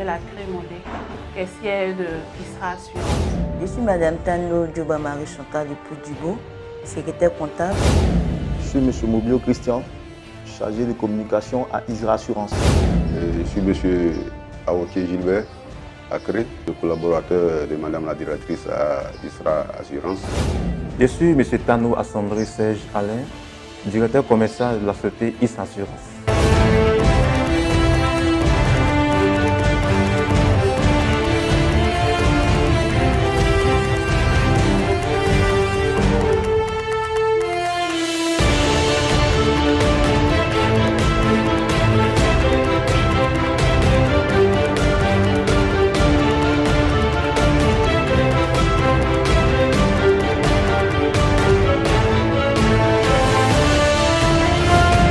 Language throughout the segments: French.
m'appelle Akré Mondé, caissière de ISRA Assurance. Je suis Madame Tano Djoba Marie-Chantal Dubout, secrétaire comptable. Je suis M. Moblio Christian, chargé de communication à ISRA Assurance. Je suis M. Awoké Gilbert Akré, le collaborateur de Madame la directrice à ISRA Assurance. Je suis M. Tano Assemblé Serge Alain, directeur commercial de la société ISRA Assurance.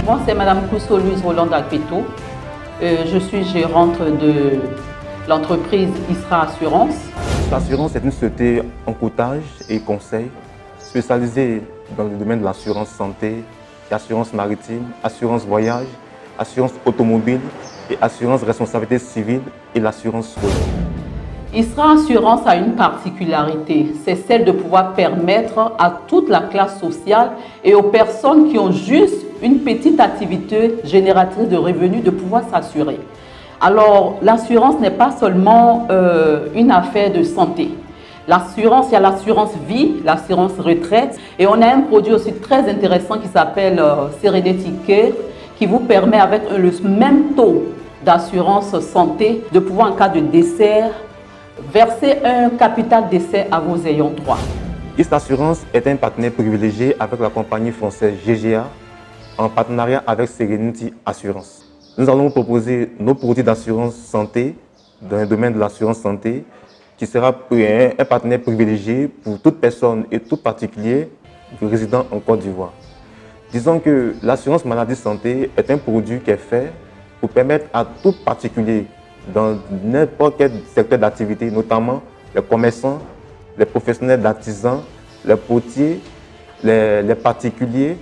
Moi, c'est Madame Cousso Louise Rolande Alpeto. Je suis gérante de l'entreprise ISRA Assurance. L'assurance est une société en courtage et conseil spécialisée dans le domaine de l'assurance santé, assurance maritime, assurance voyage, assurance automobile et assurance responsabilité civile et l'assurance scolaire. ISRA Assurance a une particularité, c'est celle de pouvoir permettre à toute la classe sociale et aux personnes qui ont juste une petite activité génératrice de revenus de pouvoir s'assurer. Alors, l'assurance n'est pas seulement une affaire de santé. L'assurance, il y a l'assurance vie, l'assurance retraite et on a un produit aussi très intéressant qui s'appelle Serenity Care qui vous permet avec le même taux d'assurance santé de pouvoir en cas de décès verser un capital décès à vos ayants droit. ISRA Assurance est un partenaire privilégié avec la compagnie française GGA en partenariat avec Serenity Assurance. Nous allons vous proposer nos produits d'assurance santé dans le domaine de l'assurance santé qui sera un partenaire privilégié pour toute personne et tout particulier résidant en Côte d'Ivoire. Disons que l'assurance maladie santé est un produit qui est fait pour permettre à tout particulier dans n'importe quel secteur d'activité, notamment les commerçants, les professionnels d'artisans, les potiers, les particuliers,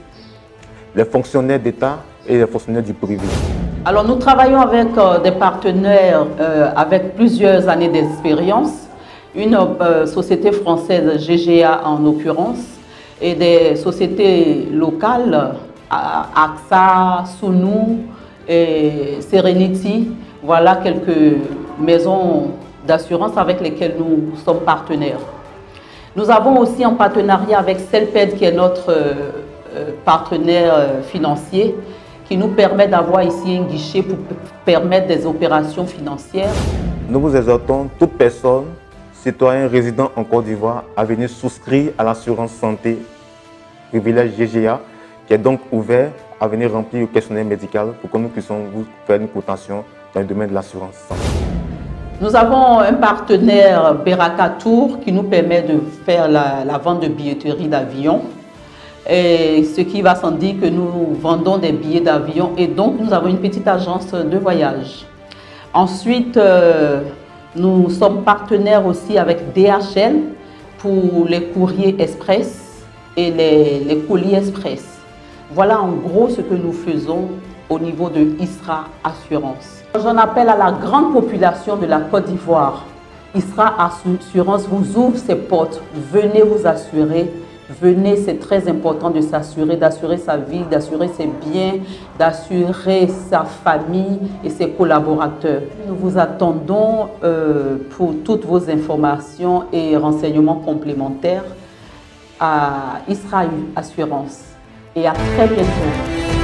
les fonctionnaires d'État et les fonctionnaires du privé. Alors nous travaillons avec des partenaires avec plusieurs années d'expérience, une société française GGA en l'occurrence et des sociétés locales, AXA, Sounou et Serenity. Voilà quelques maisons d'assurance avec lesquelles nous sommes partenaires. Nous avons aussi en partenariat avec Celped qui est notre partenaire financier qui nous permet d'avoir ici un guichet pour permettre des opérations financières. Nous vous exhortons, toute personne, citoyen résident en Côte d'Ivoire, à venir souscrire à l'assurance santé privilège GGA qui est donc ouvert à venir remplir le questionnaire médical pour que nous puissions vous faire une cotation dans le domaine de l'assurance santé. Nous avons un partenaire Beraka Tour qui nous permet de faire la vente de billetterie d'avion. Et ce qui va sans dire que nous vendons des billets d'avion et donc nous avons une petite agence de voyage. Ensuite, nous sommes partenaires aussi avec DHL pour les courriers express et les colis express. Voilà en gros ce que nous faisons au niveau de ISRA Assurance. J'en appelle à la grande population de la Côte d'Ivoire. ISRA Assurance vous ouvre ses portes. Venez vous assurer. Venez, c'est très important de s'assurer, d'assurer sa vie, d'assurer ses biens, d'assurer sa famille et ses collaborateurs. Nous vous attendons pour toutes vos informations et renseignements complémentaires à ISRA Assurance. Et à très bientôt.